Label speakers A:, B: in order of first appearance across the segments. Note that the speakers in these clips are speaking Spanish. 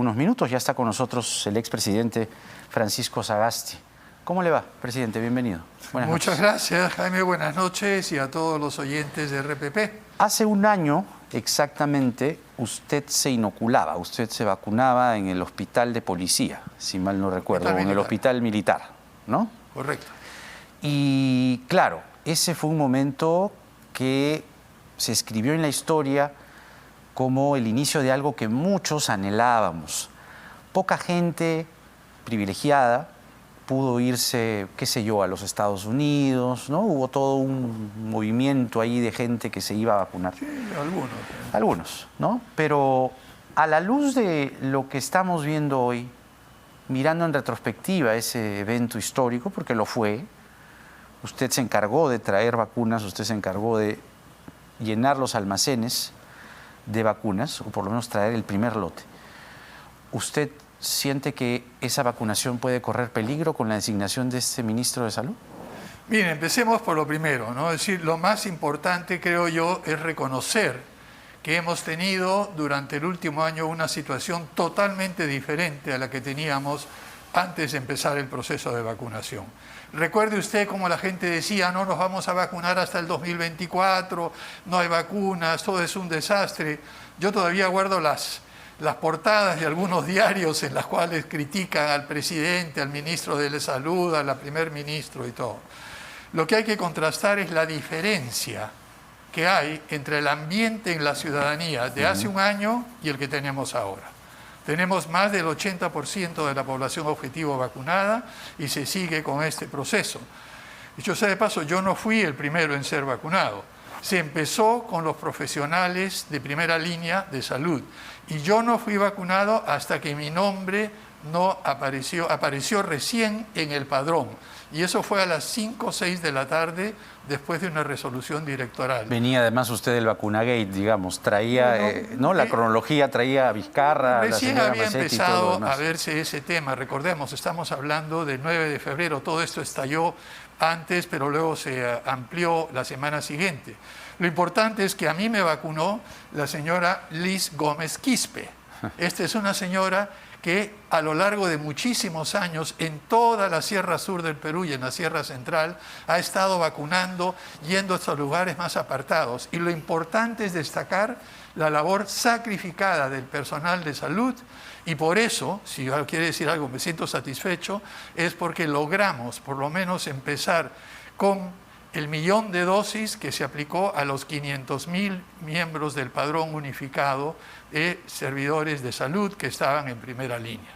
A: unos minutos. Ya está con nosotros el expresidente Francisco Sagasti. ¿Cómo le va, presidente? Bienvenido.
B: Buenas noches. Muchas gracias, Jaime. Buenas noches y a todos los oyentes de RPP.
A: Hace un año exactamente usted se inoculaba, usted se vacunaba en el hospital de policía, si mal no recuerdo, o en el hospital militar, ¿no?
B: Correcto.
A: Y claro, ese fue un momento que se escribió en la historia como el inicio de algo que muchos anhelábamos. Poca gente privilegiada pudo irse, qué sé yo, a los Estados Unidos, ¿no? Hubo todo un movimiento ahí de gente que se iba a vacunar.
B: Sí, algunos.
A: Algunos, ¿no? Pero a la luz de lo que estamos viendo hoy, mirando en retrospectiva ese evento histórico, porque lo fue, usted se encargó de traer vacunas, usted se encargó de llenar los almacenes de vacunas, o por lo menos traer el primer lote. ¿Usted siente que esa vacunación puede correr peligro con la designación de este ministro de Salud?
B: Bien, empecemos por lo primero, ¿no? Es decir, lo más importante, creo yo, es reconocer que hemos tenido durante el último año una situación totalmente diferente a la que teníamos antes de empezar el proceso de vacunación. Recuerde usted cómo la gente decía, no nos vamos a vacunar hasta el 2024, no hay vacunas, todo es un desastre. Yo todavía guardo las portadas de algunos diarios en las cuales critican al presidente, al ministro de Salud, al primer ministro y todo. Lo que hay que contrastar es la diferencia que hay entre el ambiente en la ciudadanía de hace un año y el que tenemos ahora. Tenemos más del 80% de la población objetivo vacunada y se sigue con este proceso. Dicho sea de paso, yo no fui el primero en ser vacunado. Se empezó con los profesionales de primera línea de salud y yo no fui vacunado hasta que mi nombre no apareció recién en el padrón. Y eso fue a las 5 o 6 de la tarde después de una resolución directoral.
A: Venía además usted del vacunagate, digamos, traía, ¿no? La cronología, traía a Vizcarra,
B: recién
A: la señora
B: había
A: Bassetti y
B: empezado
A: todo lo demás.
B: a verse ese tema. Recordemos, estamos hablando del 9 de febrero, todo esto estalló antes, pero luego se amplió la semana siguiente. Lo importante es que a mí me vacunó la señora Liz Gómez Quispe. Esta es una señora que a lo largo de muchísimos años en toda la Sierra Sur del Perú y en la Sierra Central ha estado vacunando, yendo a estos lugares más apartados. Y lo importante es destacar la labor sacrificada del personal de salud y por eso, si quiere decir algo, me siento satisfecho, es porque logramos por lo menos empezar con el 1.000.000 de dosis que se aplicó a los 500.000 miembros del padrón unificado de servidores de salud que estaban en primera línea.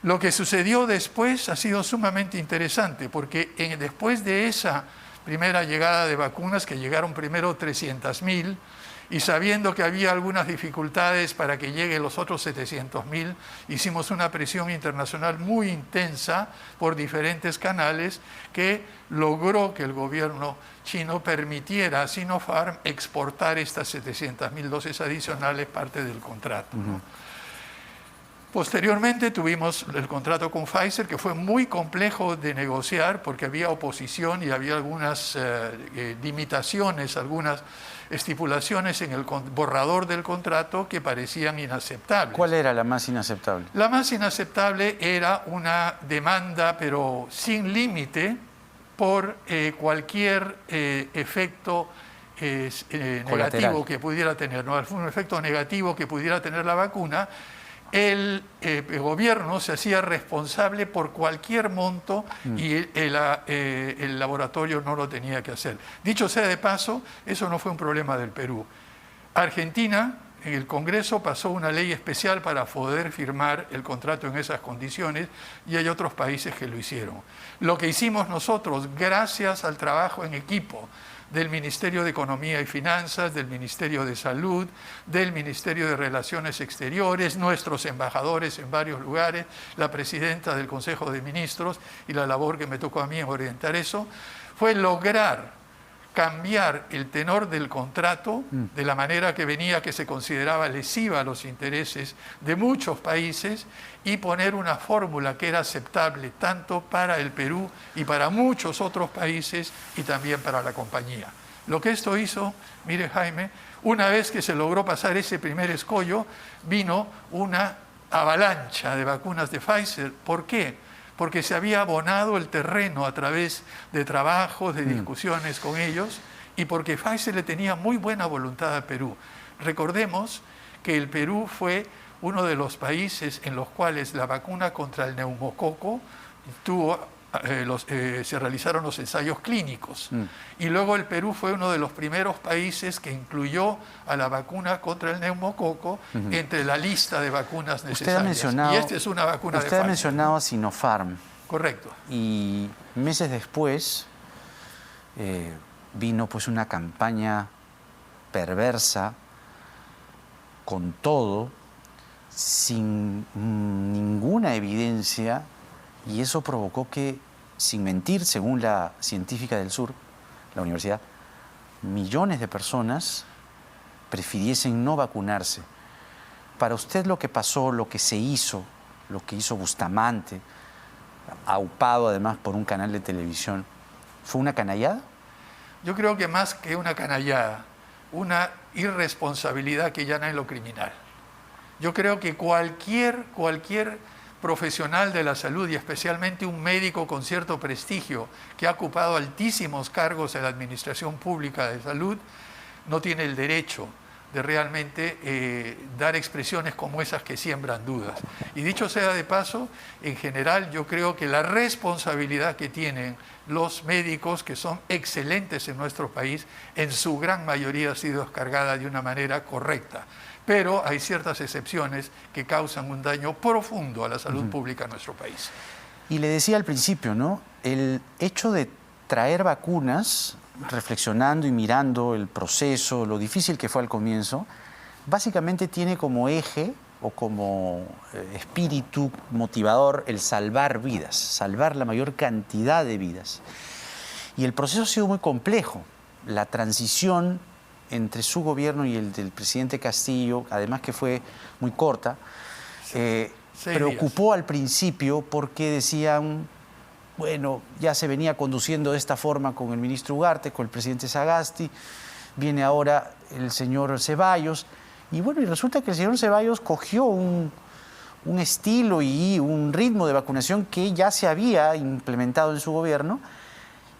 B: Lo que sucedió después ha sido sumamente interesante porque después de esa primera llegada de vacunas, que llegaron primero 300.000, y sabiendo que había algunas dificultades para que lleguen los otros 700.000, hicimos una presión internacional muy intensa por diferentes canales que logró que el gobierno chino permitiera a Sinopharm exportar estas 700.000 dosis adicionales, parte del contrato. Posteriormente tuvimos el contrato con Pfizer, que fue muy complejo de negociar porque había oposición y había algunas limitaciones, algunas estipulaciones en el borrador del contrato que parecían inaceptables.
A: ¿Cuál era la más inaceptable?
B: La más inaceptable era una demanda, pero sin límite, por cualquier efecto negativo que pudiera tener, ¿no? Un efecto negativo que pudiera tener la vacuna. El gobierno se hacía responsable por cualquier monto y el laboratorio no lo tenía que hacer. Dicho sea de paso, eso no fue un problema del Perú. Argentina, en el Congreso, pasó una ley especial para poder firmar el contrato en esas condiciones y hay otros países que lo hicieron. Lo que hicimos nosotros, gracias al trabajo en equipo del Ministerio de Economía y Finanzas, del Ministerio de Salud, del Ministerio de Relaciones Exteriores, nuestros embajadores en varios lugares, la presidenta del Consejo de Ministros y la labor que me tocó a mí en orientar eso, fue lograr cambiar el tenor del contrato de la manera que venía, que se consideraba lesiva a los intereses de muchos países, y poner una fórmula que era aceptable tanto para el Perú y para muchos otros países y también para la compañía. Lo que esto hizo, mire Jaime, una vez que se logró pasar ese primer escollo, vino una avalancha de vacunas de Pfizer. ¿Por qué? Porque se había abonado el terreno a través de trabajos, de discusiones con ellos, y porque Pfizer le tenía muy buena voluntad a Perú. Recordemos que el Perú fue uno de los países en los cuales la vacuna contra el neumococo se realizaron los ensayos clínicos. Y luego el Perú fue uno de los primeros países que incluyó a la vacuna contra el neumococo entre la lista de vacunas necesarias. Y esta es una vacuna de Pfizer.
A: Usted ha mencionado a Sinopharm.
B: Correcto.
A: Y meses después vino pues una campaña perversa, con todo, sin ninguna evidencia, y eso provocó que, sin mentir, según la científica del sur, la universidad, millones de personas prefiriesen no vacunarse. Para usted lo que pasó, lo que se hizo, lo que hizo Bustamante, aupado además por un canal de televisión, ¿fue una canallada?
B: Yo creo que más que una canallada, una irresponsabilidad que ya no es lo criminal. Yo creo que cualquier profesional de la salud, y especialmente un médico con cierto prestigio que ha ocupado altísimos cargos en la administración pública de salud, no tiene el derecho de realmente dar expresiones como esas que siembran dudas. Y dicho sea de paso, en general yo creo que la responsabilidad que tienen los médicos, que son excelentes en nuestro país, en su gran mayoría ha sido descargada de una manera correcta. Pero hay ciertas excepciones que causan un daño profundo a la salud pública en nuestro país.
A: Y le decía al principio, ¿no? El hecho de traer vacunas, reflexionando y mirando el proceso, lo difícil que fue al comienzo, básicamente tiene como eje o como espíritu motivador el salvar vidas, salvar la mayor cantidad de vidas. Y el proceso ha sido muy complejo. La transición entre su gobierno y el del presidente Castillo, además que fue muy corta, preocupó al principio porque decían, bueno, ya se venía conduciendo de esta forma con el ministro Ugarte, con el presidente Sagasti, viene ahora el señor Ceballos, y bueno, y resulta que el señor Ceballos cogió un estilo y un ritmo de vacunación que ya se había implementado en su gobierno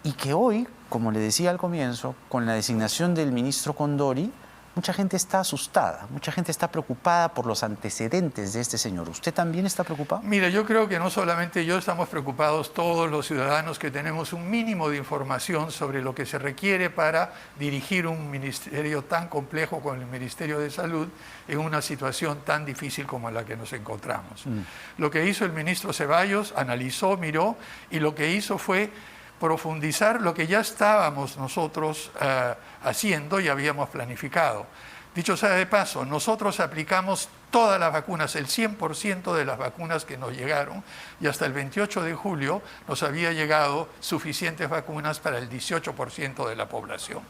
A: y que hoy, como le decía al comienzo, con la designación del ministro Condori, mucha gente está asustada, mucha gente está preocupada por los antecedentes de este señor. ¿Usted también está preocupado?
B: Mira, yo creo que no solamente yo, estamos preocupados todos los ciudadanos que tenemos un mínimo de información sobre lo que se requiere para dirigir un ministerio tan complejo como el Ministerio de Salud en una situación tan difícil como la que nos encontramos. Lo que hizo el ministro Ceballos, analizó, miró, y lo que hizo fue profundizar lo que ya estábamos nosotros haciendo y habíamos planificado. Dicho sea de paso, nosotros aplicamos todas las vacunas, el 100% de las vacunas que nos llegaron, y hasta el 28 de julio nos había llegado suficientes vacunas para el 18% de la población.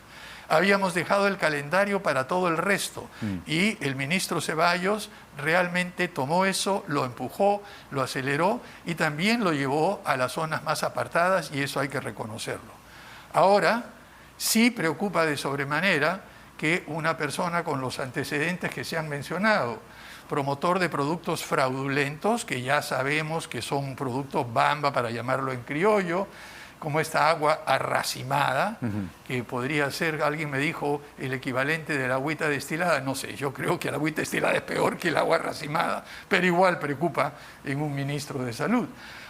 B: Habíamos dejado el calendario para todo el resto y el ministro Ceballos realmente tomó eso, lo empujó, lo aceleró y también lo llevó a las zonas más apartadas, y eso hay que reconocerlo. Ahora, sí preocupa de sobremanera que una persona con los antecedentes que se han mencionado, promotor de productos fraudulentos, que ya sabemos que son productos bamba, para llamarlo en criollo, como esta agua arracimada, que podría ser, alguien me dijo, el equivalente de la agüita destilada. No sé, yo creo que la agüita destilada es peor que el agua arracimada, pero igual preocupa en un ministro de Salud.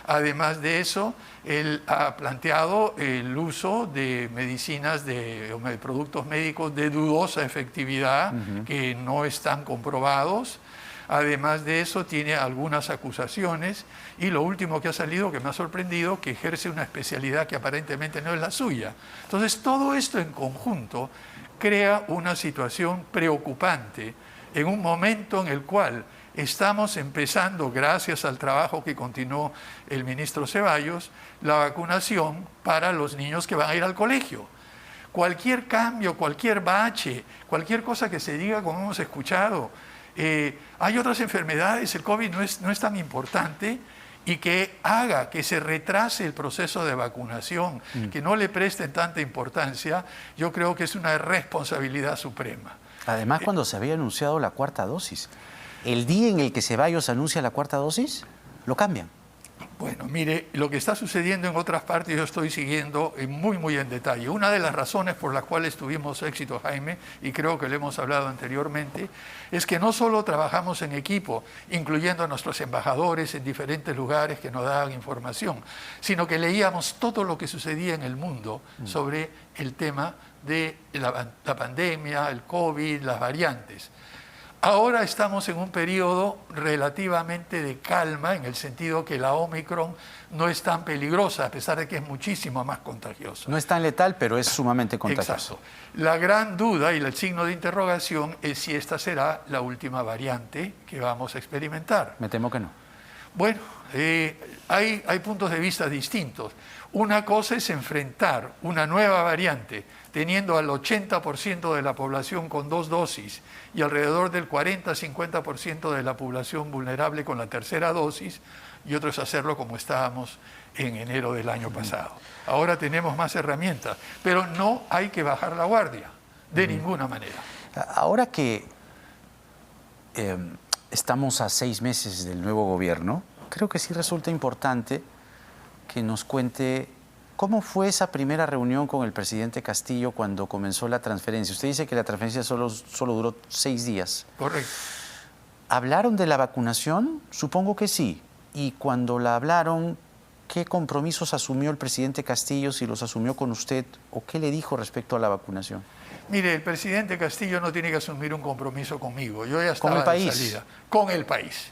B: Además de eso, él ha planteado el uso de medicinas, de productos médicos de dudosa efectividad, que no están comprobados. Además de eso, tiene algunas acusaciones, y lo último que ha salido, que me ha sorprendido, que ejerce una especialidad que aparentemente no es la suya. Entonces, todo esto en conjunto crea una situación preocupante en un momento en el cual estamos empezando, gracias al trabajo que continuó el ministro Ceballos, la vacunación para los niños que van a ir al colegio. Cualquier cambio, cualquier bache, cualquier cosa que se diga, como hemos escuchado, hay otras enfermedades, el COVID no es tan importante, y que haga que se retrase el proceso de vacunación, que no le presten tanta importancia, yo creo que es una responsabilidad suprema.
A: Además, cuando se había anunciado la cuarta dosis. el día en el que Ceballos anuncia la cuarta dosis, lo cambian.
B: Bueno, mire, lo que está sucediendo en otras partes yo estoy siguiendo muy en detalle. Una de las razones por las cuales tuvimos éxito, Jaime, y creo que lo hemos hablado anteriormente, es que no solo trabajamos en equipo, incluyendo a nuestros embajadores en diferentes lugares que nos daban información, sino que leíamos todo lo que sucedía en el mundo sobre el tema de la pandemia, el COVID, las variantes. Ahora estamos en un periodo relativamente de calma, en el sentido que la Omicron no es tan peligrosa, a pesar de que es muchísimo más contagiosa.
A: No es tan letal, pero es sumamente contagiosa.
B: Exacto. La gran duda y el signo de interrogación es si esta será la última variante que vamos a experimentar.
A: Me temo que no.
B: Bueno, hay puntos de vista distintos. Una cosa es enfrentar una nueva variante teniendo al 80% de la población con 2 dosis y alrededor del 40-50% de la población vulnerable con la tercera dosis, y otro es hacerlo como estábamos en enero del año pasado. Ahora tenemos más herramientas, pero no hay que bajar la guardia, de ninguna manera.
A: Ahora que estamos a 6 meses del nuevo gobierno, creo que sí resulta importante que nos cuente cómo fue esa primera reunión con el presidente Castillo cuando comenzó la transferencia. Usted dice que la transferencia solo duró 6 días.
B: Correcto.
A: ¿Hablaron de la vacunación? Supongo que sí. Y cuando la hablaron, ¿qué compromisos asumió el presidente Castillo, si los asumió con usted, o qué le dijo respecto a la vacunación?
B: Mire, el presidente Castillo no tiene que asumir un compromiso conmigo. Yo ya estaba de salida. Con el país.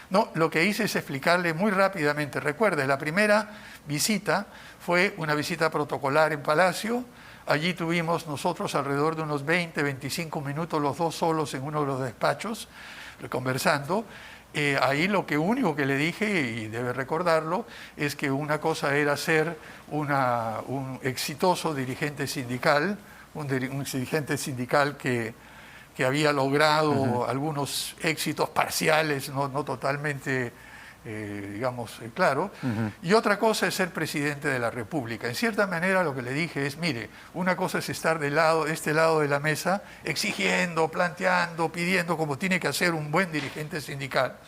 B: No, lo que hice es explicarle muy rápidamente. Recuerde, la primera visita fue una visita protocolar en Palacio. Allí tuvimos nosotros alrededor de unos 20-25 minutos los dos solos en uno de los despachos, conversando. Ahí lo único que le dije, y debe recordarlo, es que una cosa era ser un exitoso dirigente sindical, un dirigente sindical que había logrado algunos éxitos parciales, no totalmente, claro. Y otra cosa es ser presidente de la República. En cierta manera lo que le dije es, mire, una cosa es estar de este lado de la mesa, exigiendo, planteando, pidiendo, como tiene que hacer un buen dirigente sindical.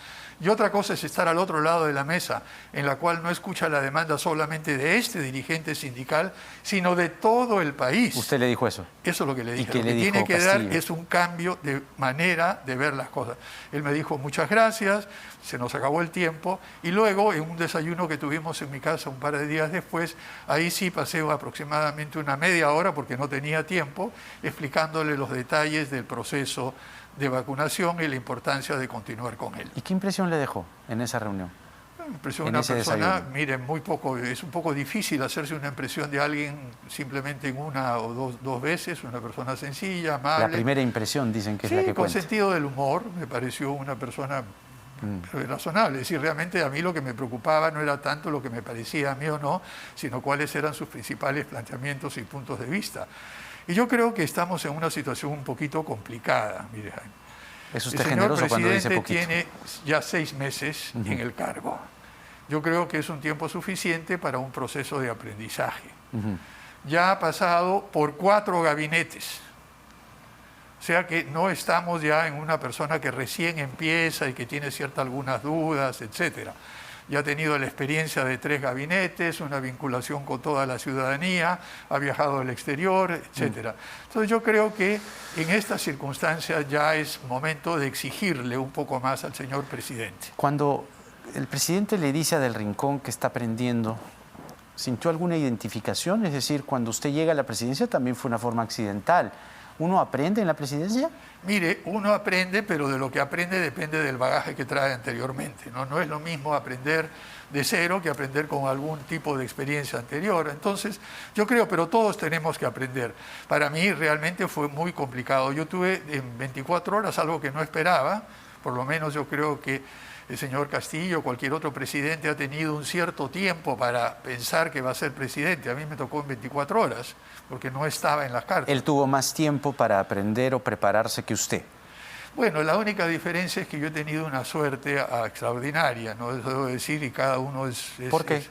B: Y otra cosa es estar al otro lado de la mesa, en la cual no escucha la demanda solamente de este dirigente sindical, sino de todo el país.
A: ¿Usted le dijo eso?
B: Eso es lo que le dije.
A: ¿Y qué le dijo
B: tiene que
A: Castillo?
B: dar es un cambio de manera de ver las cosas. Él me dijo muchas gracias, se nos acabó el tiempo, y luego en un desayuno que tuvimos en mi casa un par de días después, ahí sí pasé aproximadamente una media hora, porque no tenía tiempo, explicándole los detalles del proceso de vacunación y la importancia de continuar con él.
A: ¿Y qué impresión le dejó en esa reunión?
B: Impresión de una persona, miren, muy poco, es un poco difícil hacerse una impresión de alguien simplemente en una o dos veces, una persona sencilla, amable.
A: La primera impresión dicen que es
B: sí,
A: la que
B: con
A: cuenta.
B: sentido del humor, me pareció una persona razonable. Es decir, realmente a mí lo que me preocupaba no era tanto lo que me parecía a mí o no, sino cuáles eran sus principales planteamientos y puntos de vista. Y yo creo que estamos en una situación un poquito complicada. Mire, Jaime.
A: ¿Es usted generoso cuando dice poquito?
B: El presidente tiene ya 6 meses en el cargo. Yo creo que es un tiempo suficiente para un proceso de aprendizaje. Ya ha pasado por 4 gabinetes. O sea que no estamos ya en una persona que recién empieza y que tiene algunas dudas, etcétera. Ya ha tenido la experiencia de 3 gabinetes, una vinculación con toda la ciudadanía, ha viajado al exterior, etcétera. Entonces yo creo que en estas circunstancias ya es momento de exigirle un poco más al señor presidente.
A: Cuando el presidente le dice a Del Rincón que está aprendiendo, ¿sintió alguna identificación? Es decir, cuando usted llega a la presidencia también fue una forma accidental. ¿Uno aprende en la presidencia?
B: Mire, uno aprende, pero de lo que aprende depende del bagaje que trae anteriormente. No es lo mismo aprender de cero que aprender con algún tipo de experiencia anterior. Entonces, yo creo, pero todos tenemos que aprender. Para mí realmente fue muy complicado. Yo tuve en 24 horas algo que no esperaba, por lo menos yo creo que el señor Castillo, cualquier otro presidente, ha tenido un cierto tiempo para pensar que va a ser presidente. A mí me tocó en 24 horas, porque no estaba en las cartas.
A: Él tuvo más tiempo para aprender o prepararse que usted.
B: Bueno, la única diferencia es que yo he tenido una suerte extraordinaria, ¿no? Eso debo decir, y cada uno es...
A: ¿Por qué?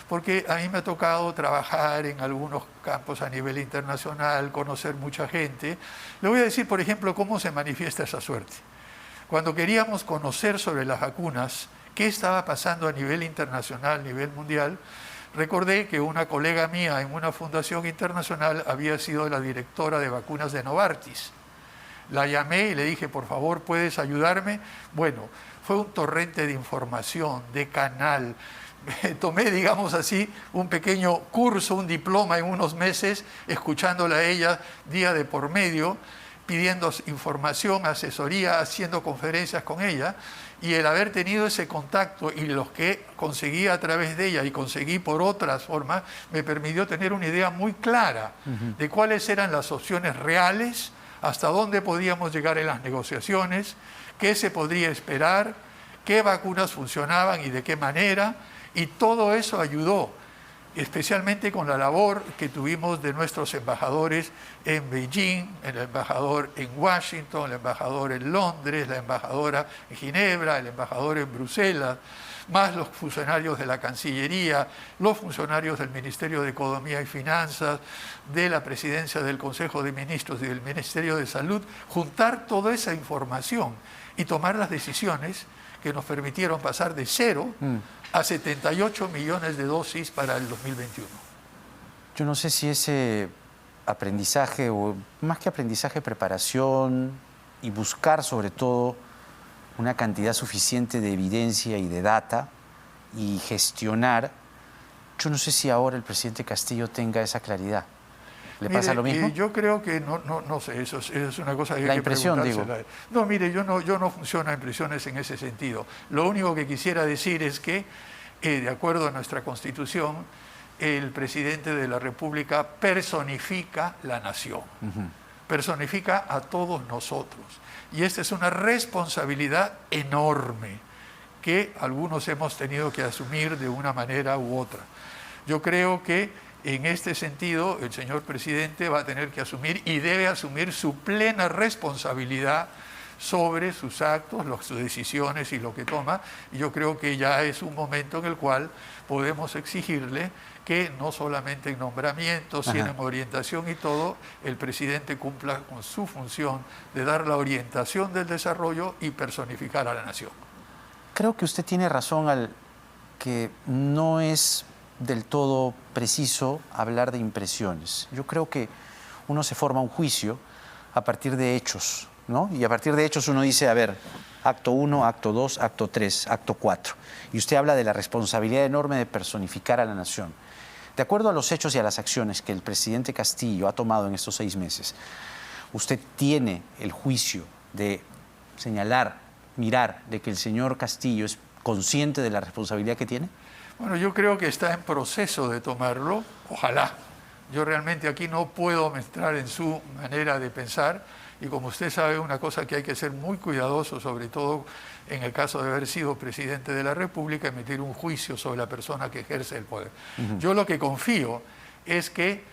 B: Porque a mí me ha tocado trabajar en algunos campos a nivel internacional, conocer mucha gente. Le voy a decir, por ejemplo, cómo se manifiesta esa suerte. Cuando queríamos conocer sobre las vacunas, qué estaba pasando a nivel internacional, a nivel mundial, recordé que una colega mía en una fundación internacional había sido la directora de vacunas de Novartis. La llamé y le dije, por favor, ¿puedes ayudarme? Bueno, fue un torrente de información, de canal. Tomé, digamos así, un pequeño curso, un diploma en unos meses, escuchándola a ella día de por medio, pidiendo información, asesoría, haciendo conferencias con ella. Y el haber tenido ese contacto y los que conseguí a través de ella y conseguí por otras formas, me permitió tener una idea muy clara de cuáles eran las opciones reales, hasta dónde podíamos llegar en las negociaciones, qué se podría esperar, qué vacunas funcionaban y de qué manera. Y todo eso ayudó, especialmente con la labor que tuvimos de nuestros embajadores en Beijing, el embajador en Washington, el embajador en Londres, la embajadora en Ginebra, el embajador en Bruselas, más los funcionarios de la Cancillería, los funcionarios del Ministerio de Economía y Finanzas, de la Presidencia del Consejo de Ministros y del Ministerio de Salud, juntar toda esa información y tomar las decisiones que nos permitieron pasar de 0 a 78 millones de dosis para el 2021.
A: Yo no sé si ese aprendizaje, o más que aprendizaje, preparación y buscar sobre todo una cantidad suficiente de evidencia y de data y gestionar, yo no sé si ahora el presidente Castillo tenga esa claridad. ¿Le pasa lo mismo?
B: Yo creo que no sé, eso es una cosa que
A: la
B: hay
A: impresión,
B: que
A: digo.
B: No, mire, yo no funciono a impresiones en ese sentido. Lo único que quisiera decir es que, de acuerdo a nuestra Constitución, el presidente de la República personifica la nación, personifica a todos nosotros. Y esta es una responsabilidad enorme que algunos hemos tenido que asumir de una manera u otra. Yo creo que en este sentido el señor presidente va a tener que asumir y debe asumir su plena responsabilidad sobre sus actos, sus decisiones y lo que toma. Y yo creo que ya es un momento en el cual podemos exigirle que no solamente en nombramientos, sino en orientación y todo, el presidente cumpla con su función de dar la orientación del desarrollo y personificar a la nación.
A: Creo que usted tiene razón al que no es del todo preciso hablar de impresiones. Yo creo que uno se forma un juicio a partir de hechos, ¿no? Y a partir de hechos uno dice, a ver, acto 1, acto 2, acto 3, acto 4. Y usted habla de la responsabilidad enorme de personificar a la nación. De acuerdo a los hechos y a las acciones que el presidente Castillo ha tomado en estos 6 meses, ¿usted tiene el juicio de señalar, mirar, de que el señor Castillo es consciente de la responsabilidad que tiene?
B: Bueno, yo creo que está en proceso de tomarlo, ojalá. Yo realmente aquí no puedo entrar en su manera de pensar y como usted sabe, una cosa que hay que ser muy cuidadoso, sobre todo en el caso de haber sido presidente de la República, emitir un juicio sobre la persona que ejerce el poder. Yo lo que confío es que,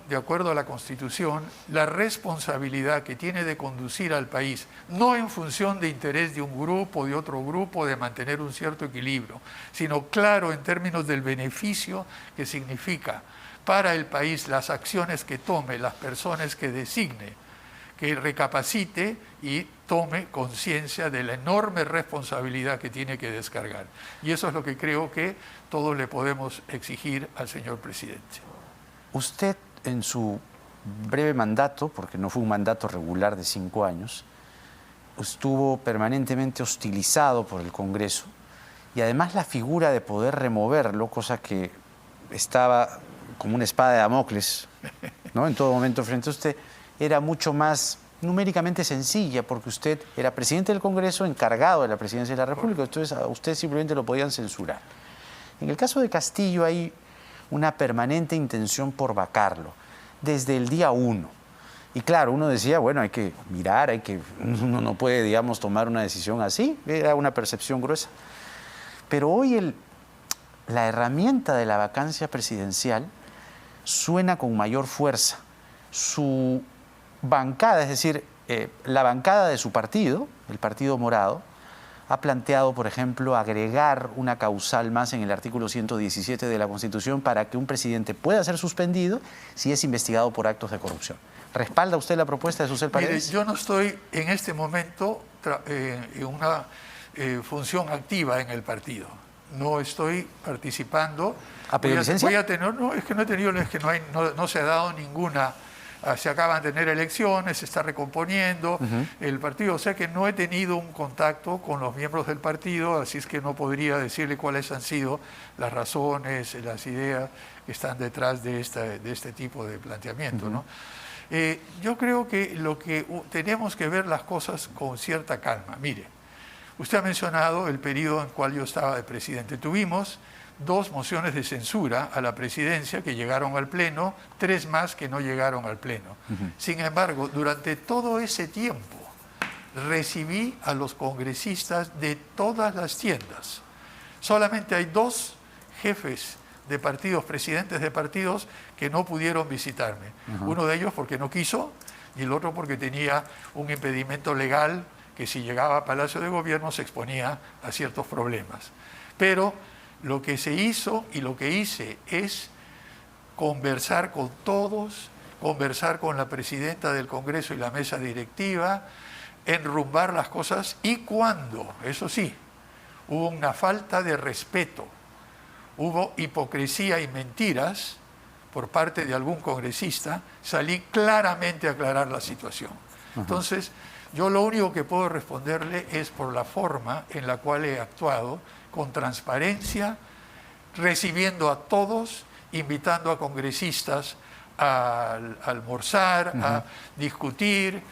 B: de acuerdo a la Constitución, la responsabilidad que tiene de conducir al país, no en función de interés de un grupo, de otro grupo, de mantener un cierto equilibrio, sino claro en términos del beneficio que significa para el país las acciones que tome, las personas que designe, que recapacite y tome conciencia de la enorme responsabilidad que tiene que descargar. Y eso es lo que creo que todos le podemos exigir al señor presidente.
A: Usted, en su breve mandato, porque no fue un mandato regular de 5 años, estuvo permanentemente hostilizado por el Congreso y además la figura de poder removerlo, cosa que estaba como una espada de Damocles, ¿no?, en todo momento frente a usted, era mucho más numéricamente sencilla, porque usted era presidente del Congreso encargado de la presidencia de la República, entonces a usted simplemente lo podían censurar. En el caso de Castillo hay una permanente intención por vacarlo, desde el día 1. Y claro, uno decía, bueno, hay que mirar, uno no puede, digamos, tomar una decisión así, era una percepción gruesa. Pero hoy la herramienta de la vacancia presidencial suena con mayor fuerza. Su bancada, es decir, la bancada de su partido, el Partido Morado, ha planteado, por ejemplo, agregar una causal más en el artículo 117 de la Constitución para que un presidente pueda ser suspendido si es investigado por actos de corrupción. ¿Respalda usted la propuesta de Susel Paredes?
B: Mire, yo no estoy en este momento en una función activa en el partido. No estoy participando.
A: ¿A pedir licencia?
B: Voy a tener, no, es que no he tenido, es que no se ha dado ninguna. Se acaban de tener elecciones, se está recomponiendo el partido. O sea que no he tenido un contacto con los miembros del partido, así es que no podría decirle cuáles han sido las razones, las ideas que están detrás de este tipo de planteamiento, ¿no? Yo creo que tenemos que ver las cosas con cierta calma. Mire, usted ha mencionado el periodo en el cual yo estaba de presidente. Tuvimos 2 mociones de censura a la presidencia que llegaron al Pleno, 3 más que no llegaron al Pleno. Sin embargo, durante todo ese tiempo recibí a los congresistas de todas las tiendas. Solamente hay 2 jefes de partidos, presidentes de partidos, que no pudieron visitarme. Uno de ellos porque no quiso y el otro porque tenía un impedimento legal que si llegaba a Palacio de Gobierno se exponía a ciertos problemas. Pero lo que se hizo y lo que hice es conversar con todos, conversar con la presidenta del Congreso y la mesa directiva, enrumbar las cosas, y cuando, eso sí, hubo una falta de respeto, hubo hipocresía y mentiras por parte de algún congresista, salí claramente a aclarar la situación. Entonces, yo lo único que puedo responderle es por la forma en la cual he actuado, con transparencia, recibiendo a todos, invitando a congresistas a almorzar, a discutir,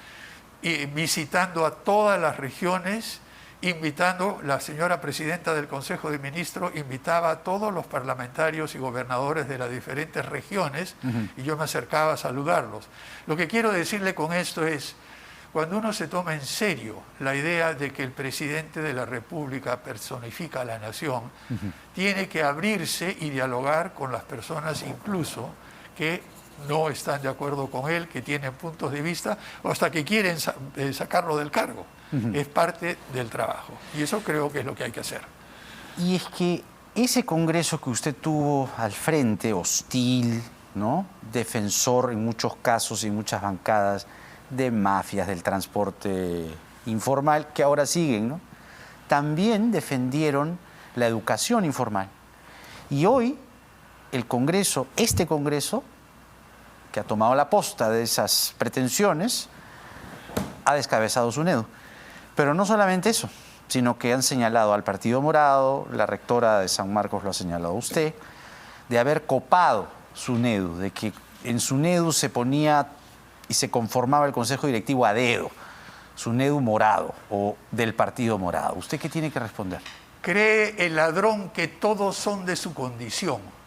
B: y visitando a todas las regiones, la señora presidenta del Consejo de Ministros invitaba a todos los parlamentarios y gobernadores de las diferentes regiones y yo me acercaba a saludarlos. Lo que quiero decirle con esto es, cuando uno se toma en serio la idea de que el presidente de la República personifica a la nación, tiene que abrirse y dialogar con las personas incluso que no están de acuerdo con él, que tienen puntos de vista o hasta que quieren sacarlo del cargo. Es parte del trabajo y eso creo que es lo que hay que hacer.
A: Y es que ese Congreso que usted tuvo al frente, hostil, ¿no?, defensor en muchos casos y muchas bancadas de mafias, del transporte informal, que ahora siguen, ¿no?, también defendieron la educación informal. Y hoy el Congreso, este Congreso, que ha tomado la posta de esas pretensiones, ha descabezado SUNEDU. Pero no solamente eso, sino que han señalado al Partido Morado, la rectora de San Marcos lo ha señalado usted, de haber copado SUNEDU, de que en SUNEDU se ponía y se conformaba el Consejo Directivo a dedo, SUNEDU morado o del Partido Morado. ¿Usted qué tiene que responder?
B: Cree el ladrón que todos son de su condición.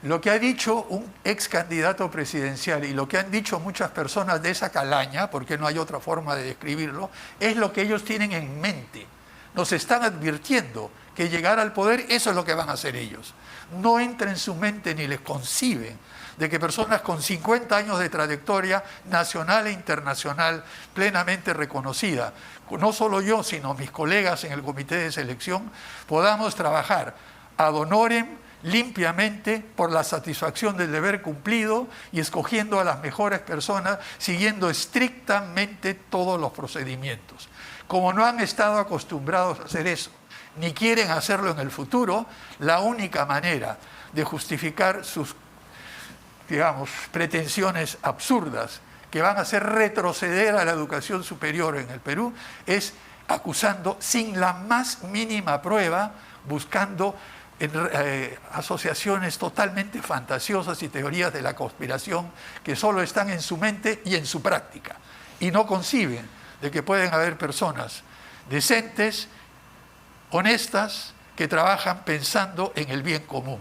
B: Lo que ha dicho un ex candidato presidencial y lo que han dicho muchas personas de esa calaña, porque no hay otra forma de describirlo, es lo que ellos tienen en mente. Nos están advirtiendo que llegar al poder, eso es lo que van a hacer ellos. No entra en su mente ni les conciben de que personas con 50 años de trayectoria nacional e internacional plenamente reconocida, no solo yo, sino mis colegas en el comité de selección, podamos trabajar ad honorem, limpiamente, por la satisfacción del deber cumplido y escogiendo a las mejores personas, siguiendo estrictamente todos los procedimientos. Como no han estado acostumbrados a hacer eso, ni quieren hacerlo en el futuro, la única manera de justificar sus, digamos, pretensiones absurdas que van a hacer retroceder a la educación superior en el Perú es acusando sin la más mínima prueba, buscando asociaciones totalmente fantasiosas y teorías de la conspiración que solo están en su mente y en su práctica y no conciben de que pueden haber personas decentes, honestas, que trabajan pensando en el bien común.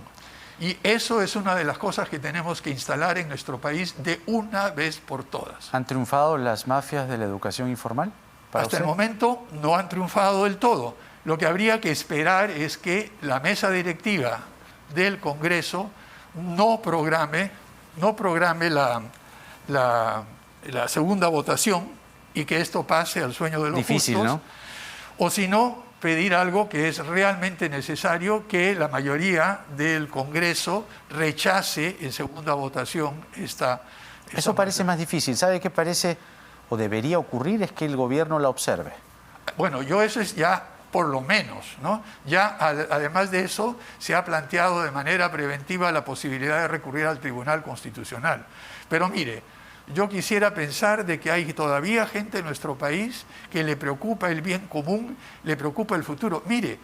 B: Y eso es una de las cosas que tenemos que instalar en nuestro país de una vez por todas.
A: ¿Han triunfado las mafias de la educación informal?
B: Hasta el momento no han triunfado del todo. Lo que habría que esperar es que la mesa directiva del Congreso no programe la segunda votación y que esto pase al sueño de los
A: Difícil,
B: justos.
A: ¿no?
B: O si no, pedir algo que es realmente necesario, que la mayoría del Congreso rechace en segunda votación esta
A: Eso parece más difícil. ¿Sabe qué parece o debería ocurrir? Es que el gobierno la observe.
B: Bueno, eso es ya por lo menos, ¿no? Ya además de eso se ha planteado de manera preventiva la posibilidad de recurrir al Tribunal Constitucional. Pero mire, yo quisiera pensar de que hay todavía gente en nuestro país que le preocupa el bien común, le preocupa el futuro. Mire,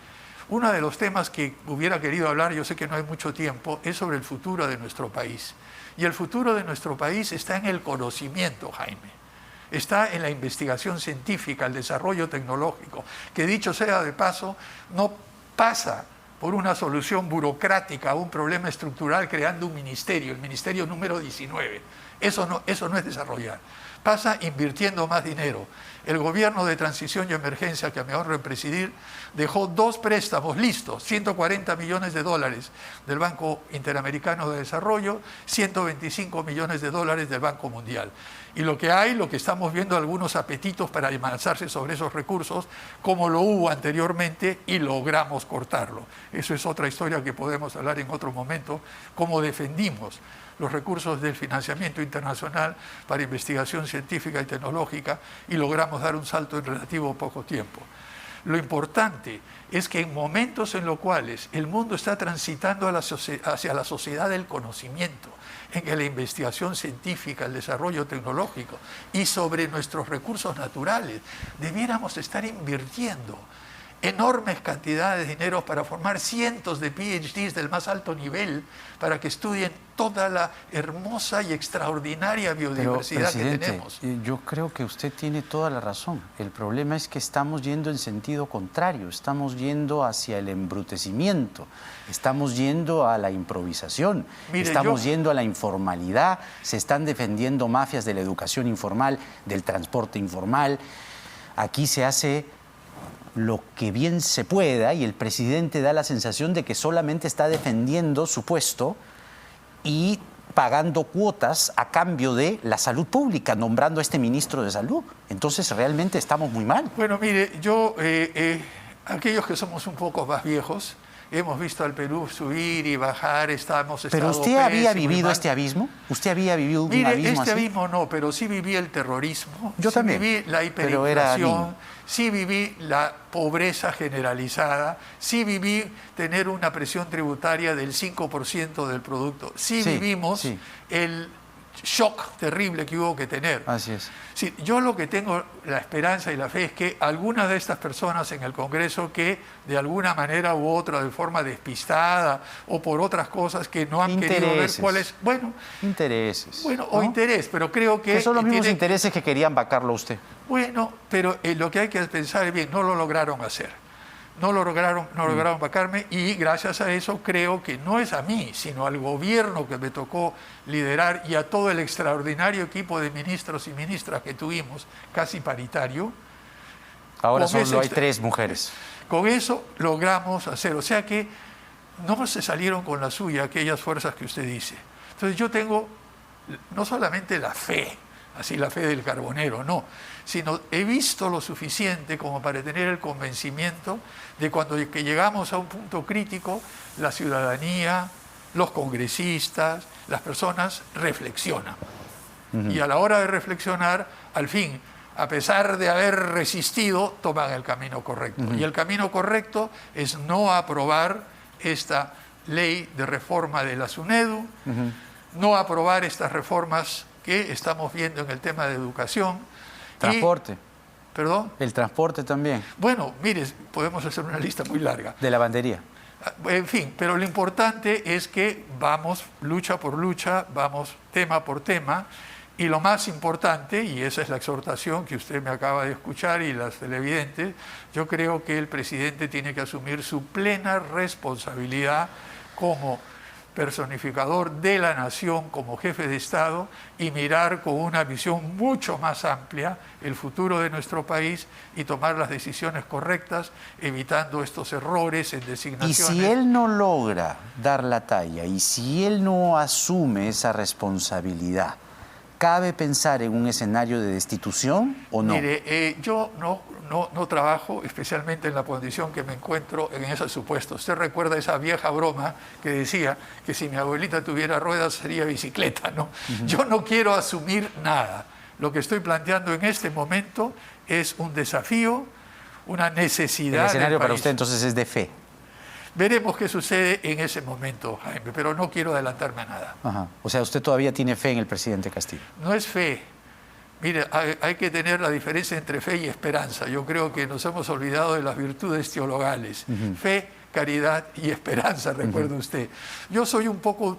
B: uno de los temas que hubiera querido hablar, yo sé que no hay mucho tiempo, es sobre el futuro de nuestro país. Y el futuro de nuestro país está en el conocimiento, Jaime. Está en la investigación científica, el desarrollo tecnológico, que dicho sea de paso, no pasa por una solución burocrática a un problema estructural creando un ministerio, el ministerio número 19. Eso no es desarrollar. Pasa invirtiendo más dinero. El gobierno de transición y emergencia que me honro en presidir dejó 2 préstamos listos, 140 millones de dólares del Banco Interamericano de Desarrollo, 125 millones de dólares del Banco Mundial. Y lo que estamos viendo algunos apetitos para avanzarse sobre esos recursos, como lo hubo anteriormente y logramos cortarlo. Eso es otra historia que podemos hablar en otro momento, cómo defendimos los recursos del financiamiento internacional para investigación científica y tecnológica y logramos dar un salto en relativo poco tiempo. Lo importante es que en momentos en los cuales el mundo está transitando hacia la sociedad del conocimiento, en que la investigación científica, el desarrollo tecnológico y sobre nuestros recursos naturales, debiéramos estar invirtiendo enormes cantidades de dinero para formar cientos de PhDs del más alto nivel para que estudien toda la hermosa y extraordinaria biodiversidad que tenemos.
A: Yo creo que usted tiene toda la razón. El problema es que estamos yendo en sentido contrario, estamos yendo hacia el embrutecimiento, estamos yendo a la improvisación, estamos yendo a la informalidad, se están defendiendo mafias de la educación informal, del transporte informal. Aquí se hace lo que bien se pueda y el presidente da la sensación de que solamente está defendiendo su puesto y pagando cuotas a cambio de la salud pública, nombrando a este ministro de salud. Entonces realmente estamos muy mal.
B: Bueno, mire, aquellos que somos un poco más viejos, hemos visto al Perú subir y bajar,
A: ¿Pero usted había vivido este abismo? ¿Usted había vivido un abismo así?
B: Mire, este abismo no, pero sí viví el terrorismo.
A: Yo también.
B: Viví la hiperinflación, sí viví la pobreza generalizada, sí viví tener una presión tributaria del 5% del producto. Sí vivimos el shock terrible que hubo que tener.
A: Así es.
B: Sí, yo lo que tengo la esperanza y la fe es que algunas de estas personas en el Congreso que de alguna manera u otra, de forma despistada o por otras cosas que no han querido ver cuáles...
A: Intereses.
B: Bueno, ¿no? O interés, pero creo que
A: son los mismos intereses que querían vacarlo a usted.
B: Bueno, pero lo que hay que pensar es bien, no lo lograron hacer. No lograron vacarme y gracias a eso creo que no es a mí, sino al gobierno que me tocó liderar y a todo el extraordinario equipo de ministros y ministras que tuvimos, casi paritario.
A: Ahora solo hay 3 mujeres.
B: Con eso logramos hacer, o sea que no se salieron con la suya aquellas fuerzas que usted dice. Entonces yo tengo no solamente la fe, así la fe del carbonero, no, sino he visto lo suficiente como para tener el convencimiento de que llegamos a un punto crítico, la ciudadanía, los congresistas, las personas reflexionan. Y a la hora de reflexionar, al fin, a pesar de haber resistido, toman el camino correcto. Y el camino correcto es no aprobar esta ley de reforma de la SUNEDU, no aprobar estas reformas que estamos viendo en el tema de educación.
A: Transporte.
B: ¿Perdón?
A: El transporte también.
B: Bueno, mire, podemos hacer una lista muy larga.
A: De lavandería.
B: En fin, pero lo importante es que vamos lucha por lucha, vamos tema por tema, y lo más importante, y esa es la exhortación que usted me acaba de escuchar y las televidentes, yo creo que el presidente tiene que asumir su plena responsabilidad como personificador de la nación, como jefe de Estado, y mirar con una visión mucho más amplia el futuro de nuestro país y tomar las decisiones correctas, evitando estos errores en designaciones.
A: Y si él no logra dar la talla, y si él no asume esa responsabilidad, ¿cabe pensar en un escenario de destitución o no?
B: Mire, yo no trabajo especialmente en la condición que me encuentro en ese supuesto. Usted recuerda esa vieja broma que decía que si mi abuelita tuviera ruedas sería bicicleta, ¿no? Yo no quiero asumir nada. Lo que estoy planteando en este momento es un desafío, una
A: El
B: necesidad.
A: escenario
B: del
A: para
B: país.
A: usted entonces es de fe.
B: Veremos qué sucede en ese momento, Jaime, pero no quiero adelantarme a nada.
A: Ajá. O sea, usted todavía tiene fe en el presidente Castillo.
B: No es fe. Mire, hay que tener la diferencia entre fe y esperanza. Yo creo que nos hemos olvidado de las virtudes teologales. Fe, caridad y esperanza, recuerde usted. Yo soy un poco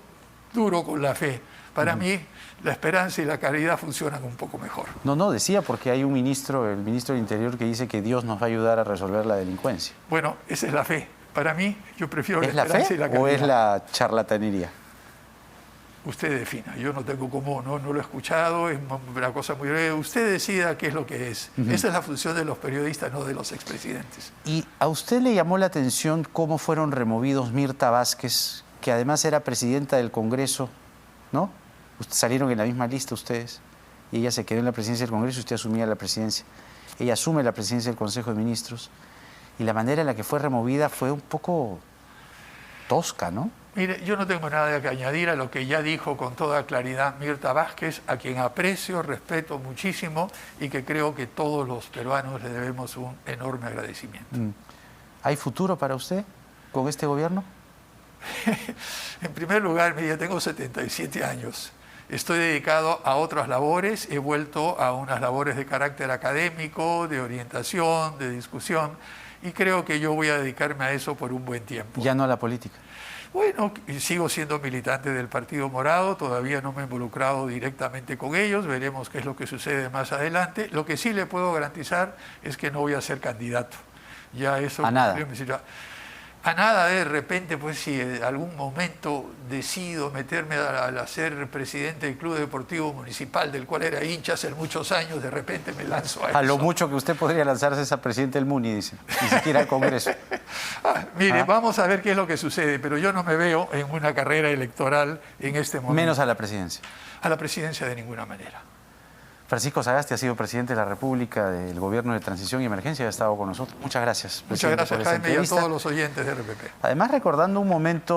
B: duro con la fe. Para mí, la esperanza y la caridad funcionan un poco mejor.
A: No, decía porque hay un ministro, el ministro del Interior, que dice que Dios nos va a ayudar a resolver la delincuencia.
B: Bueno, esa es la fe. Para mí, yo prefiero la
A: ¿Es la
B: esperanza
A: fe
B: y la caridad.
A: o es la charlatanería?
B: Usted defina, yo no tengo cómo, no lo he escuchado, es una cosa muy breve. Usted decida qué es lo que es. Esa es la función de los periodistas, no de los expresidentes.
A: ¿Y a usted le llamó la atención cómo fueron removidos Mirta Vázquez, que además era presidenta del Congreso, ¿no? Salieron en la misma lista ustedes, y ella se quedó en la presidencia del Congreso y usted asumía la presidencia. Ella asume la presidencia del Consejo de Ministros, y la manera en la que fue removida fue un poco tosca, ¿no?
B: Mire, yo no tengo nada que añadir a lo que ya dijo con toda claridad Mirta Vázquez, a quien aprecio, respeto muchísimo y que creo que todos los peruanos le debemos un enorme agradecimiento.
A: ¿Hay futuro para usted con este gobierno?
B: En primer lugar, mire, yo tengo 77 años. Estoy dedicado a otras labores, he vuelto a unas labores de carácter académico, de orientación, de discusión, y creo que yo voy a dedicarme a eso por un buen tiempo.
A: Ya no a la política.
B: Bueno, sigo siendo militante del Partido Morado, todavía no me he involucrado directamente con ellos, veremos qué es lo que sucede más adelante. Lo que sí le puedo garantizar es que no voy a ser candidato. Ya eso
A: ¿A nada?
B: A nada, de repente, pues si en algún momento decido meterme a ser presidente del Club Deportivo Municipal, del cual era hincha hace muchos años, de repente me lanzo a eso.
A: A lo mucho que usted podría lanzarse es a presidente del MUNI, dice, ni siquiera al Congreso.
B: Mire, vamos a ver qué es lo que sucede, pero yo no me veo en una carrera electoral en este momento.
A: Menos a la presidencia.
B: A la presidencia de ninguna manera.
A: Francisco Sagasti ha sido presidente de la República del Gobierno de Transición y Emergencia y ha estado con nosotros. Muchas gracias,
B: Muchas
A: presidente,
B: gracias,
A: por esta
B: Jaime, y a
A: entrevista.
B: todos los oyentes de RPP.
A: Además, recordando un momento